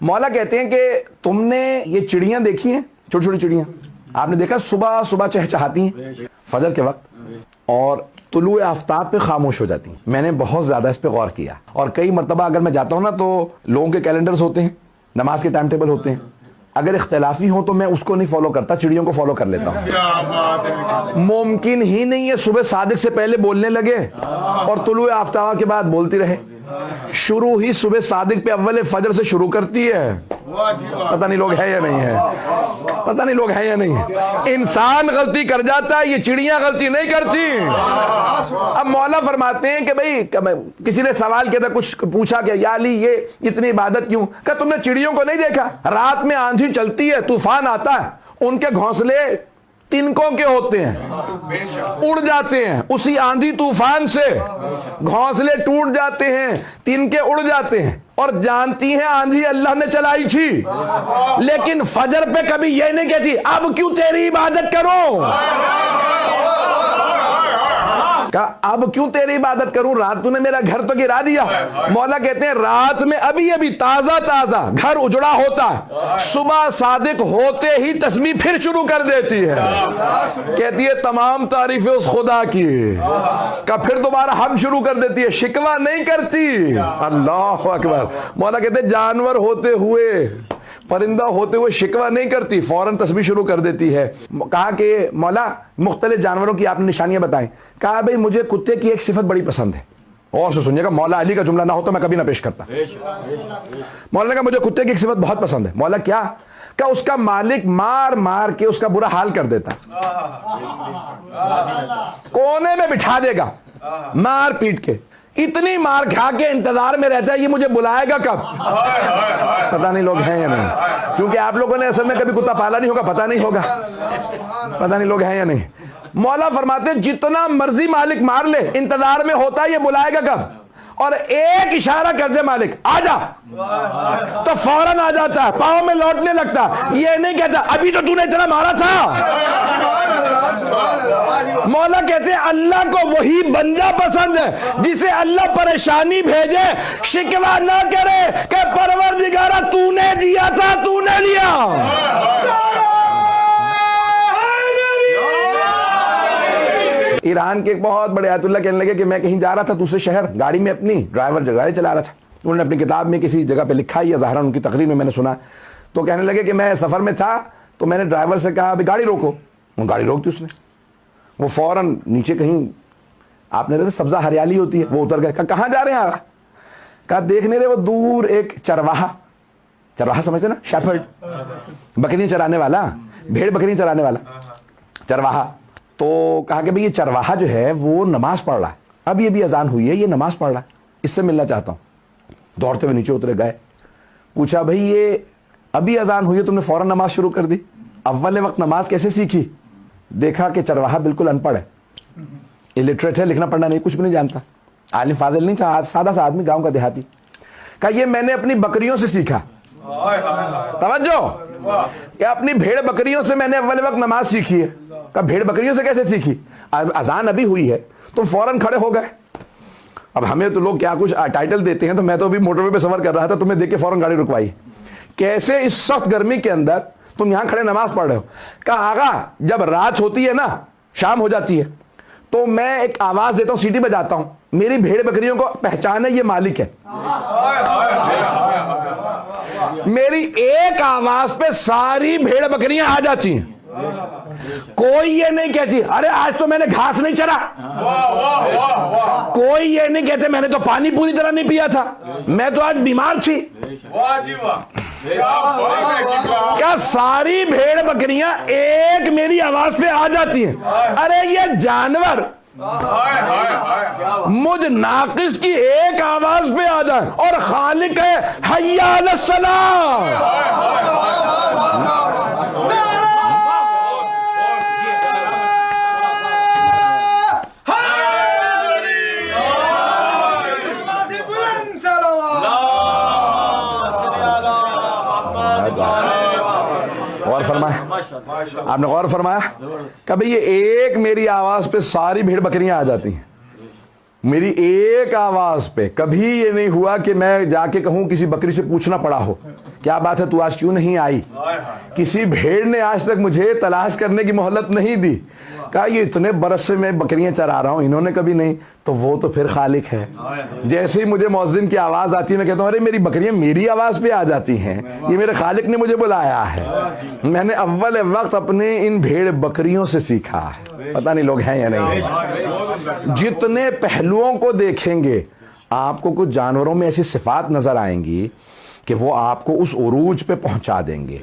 مولا کہتے ہیں کہ تم نے یہ چڑیاں دیکھی ہیں، چھوٹی چھوٹی چڑیاں، آپ نے دیکھا صبح صبح چہچہاتی ہیں فجر کے وقت اور طلوع آفتاب پہ خاموش ہو جاتی ہیں. میں نے بہت زیادہ اس پہ غور کیا اور کئی مرتبہ اگر میں جاتا ہوں نا تو لوگوں کے کیلنڈرز ہوتے ہیں، نماز کے ٹائم ٹیبل ہوتے ہیں، اگر اختلافی ہوں تو میں اس کو نہیں فالو کرتا، چڑیوں کو فالو کر لیتا ہوں. ممکن ہی نہیں ہے صبح صادق سے پہلے بولنے لگے اور طلوع آفتاب کے بعد بولتی رہے. شروع ہی صبح صادق پہ اول فجر سے شروع کرتی ہے. پتہ نہیں لوگ ہے یا نہیں ہے، پتہ نہیں لوگ ہیں یا نہیں ہے. انسان غلطی کر جاتا ہے، یہ چڑیاں غلطی نہیں کرتی. اب مولا فرماتے ہیں کہ بھئی کسی نے سوال کیا تھا، کچھ پوچھا کہ یا علی یہ اتنی عبادت کیوں؟ کہ تم نے چڑیوں کو نہیں دیکھا؟ رات میں آندھی چلتی ہے، طوفان آتا ہے، ان کے گھونسلے تنکوں کے ہوتے ہیں، اڑ جاتے ہیں. اسی آندھی طوفان سے گھونسلے ٹوٹ جاتے ہیں، تنکے اڑ جاتے ہیں، اور جانتی ہیں آندھی اللہ نے چلائی تھی، لیکن فجر پہ کبھی یہ نہیں کہتی اب کیوں تیری عبادت کروں، اب کیوں تیری عبادت کروں، رات تو نے میرا گھر تو گرا دیا. مولا کہتے ہیں رات میں ابھی تازہ تازہ گھر اجڑا ہوتا ہے، صبح صادق ہوتے ہی تسبیح پھر شروع کر دیتی ہے. کہتی ہے تمام تعریفیں اس خدا کی، کہ پھر دوبارہ ہم شروع کر دیتی ہے، شکوہ نہیں کرتی. اللہ اکبر. مولا کہتے ہیں جانور ہوتے ہوئے، پرندہ ہوتے ہوئے شکوہ نہیں کرتی، فوراً تسبیح شروع کر دیتی ہے. کہا کہ مولا مختلف جانوروں کی آپ نے نشانیاں بتائیں. کہا بھئی مجھے کتے کی ایک صفت بڑی پسند ہے. اور سے سنیے گا، مولا علی کا جملہ نہ ہو تو میں کبھی نہ پیش کرتا. مولا نے کہا مجھے کتے کی ایک صفت بہت پسند ہے. مولا کیا؟ کہ اس کا مالک مار مار کے اس کا برا حال کر دیتا، کونے میں بٹھا دے گا مار پیٹ کے، اتنی مار کھا کے انتظار میں رہتا ہے یہ مجھے بلائے گا کب. پتہ نہیں لوگ ہیں یا نہیں، کیونکہ آپ لوگوں نے اصل میں کبھی کتا پالا نہیں ہوگا، پتہ نہیں ہوگا، پتہ نہیں لوگ ہیں یا نہیں. مولا فرماتے ہیں جتنا مرضی مالک مار لے انتظار میں ہوتا ہے یہ بلائے گا کب، اور ایک اشارہ کر دے مالک آ جا تو فوراً آ جاتا ہے، پاؤں میں لوٹنے لگتا. یہ نہیں کہتا ابھی تو تو نے اتنا مارا تھا. مولا کہتے ہیں اللہ کو وہی بندہ پسند ہے جسے اللہ پریشانی بھیجے شکوہ نہ کرے کہ پروردگارہ تو نے دیا تھا، تو نے لیا. ایران کے ایک بہت بڑے آیت اللہ کہنے لگے کہ میں کہیں جا رہا تھا دوسرے شہر، گاڑی میں اپنی، ڈرائیور گاڑی چلا رہا تھا. انہوں نے اپنی کتاب میں کسی جگہ پہ لکھا یا ظاہراً ان کی تقریر میں نے سنا، تو کہنے لگے کہ میں سفر میں تھا تو میں نے ڈرائیور سے کہا ابھی گاڑی روکو. وہ گاڑی روک دی اس نے، وہ فوراً نیچے کہیں آپ نے سبزہ ہریالی ہوتی ہے وہ اتر گئے. کہا کہاں جا رہے ہیں آگا؟ کہا دیکھنے رہے وہ دور ایک چرواہا سمجھتے نا، شیپرڈ، بکریاں چرانے والا، بھیڑ بکریاں چرانے والا چرواہا. تو کہا کہ بھئی یہ چرواہا جو ہے وہ نماز پڑھ رہا ہے، اب یہ بھی اذان ہوئی ہے، یہ نماز پڑھ رہا ہے، اس سے ملنا چاہتا ہوں. دوڑتے ہوئے نیچے اترے گئے، پوچھا بھئی یہ ابھی اذان ہوئی ہے تم نے فوراً نماز شروع کر دی، اول وقت نماز کیسے سیکھی؟ دیکھا کہ چرواہا بالکل ان پڑھ ہے، الٹریٹ ہے، لکھنا پڑھنا نہیں، کچھ بھی نہیں جانتا، عالم فاضل نہیں تھا، سادہ سا آدمی، گاؤں کا دیہاتی. کہا یہ میں نے اپنی بکریوں سے سیکھا. توجہ، کہ اپنی بھیڑ بکریوں سے میں نے اول وقت نماز سیکھی ہے. کہا بھیڑ بکریوں سے کیسے سیکھی؟ اذان ابھی ہوئی ہے تم فوراً کھڑے ہو گئے. اب ہمیں تو لوگ کیا کچھ ٹائٹل دیتے ہیں، تو میں تو ابھی موٹر وے پہ سفر کر رہا تھا، تمہیں دیکھ کے فوراً گاڑی رکوائی. کیسے اس سخت گرمی کے اندر تم یہاں کھڑے نماز پڑھ رہے ہو؟ کہا آقا جب رات ہوتی ہے نا، شام ہو جاتی ہے تو میں ایک آواز دیتا ہوں، سیٹی بجاتا ہوں، میری بھیڑ بکریوں کو پہچان ہے یہ مالک ہے. میری ایک آواز پہ ساری بھیڑ بکریاں آ جاتی ہیں. کوئی یہ نہیں کہتی ارے آج تو میں نے گھاس نہیں چرا، کوئی یہ نہیں کہتے میں نے تو پانی پوری طرح نہیں پیا تھا، میں تو آج بیمار تھی. کیا ساری بھیڑ بکریاں ایک میری آواز پہ آ جاتی ہیں؟ ارے یہ جانور مجھ ناقص کی ایک آواز پہ آ جائے اور خالق ہے حی علی الصلاۃ. آپ نے غور فرمایا کہ بھئی یہ ایک میری آواز پہ ساری بھیڑ بکریاں آ جاتی ہیں، میری ایک آواز پہ. کبھی یہ نہیں ہوا کہ میں جا کے کہوں کسی بکری سے پوچھنا پڑا ہو کیا بات ہے تو آج کیوں نہیں آئی؟ کسی بھیڑ نے آج تک مجھے تلاش کرنے کی مہلت نہیں دی. کہا یہ اتنے برس سے میں بکریاں چرا رہا ہوں، انہوں نے کبھی نہیں. تو وہ تو پھر خالق ہے. جیسے ہی مجھے مؤذن کی آواز آتی ہے میں کہتا ہوں ارے میری بکریاں میری آواز پہ آ جاتی ہیں، یہ میرے خالق نے مجھے بلایا ہے. میں نے اول وقت اپنے ان بھیڑ بکریوں سے سیکھا ہے. پتہ نہیں لوگ ہیں یا نہیں. جتنے پہلوؤں کو دیکھیں گے آپ کو کچھ جانوروں میں ایسی صفات نظر آئیں گی کہ وہ آپ کو اس عروج پہ پہنچا دیں گے.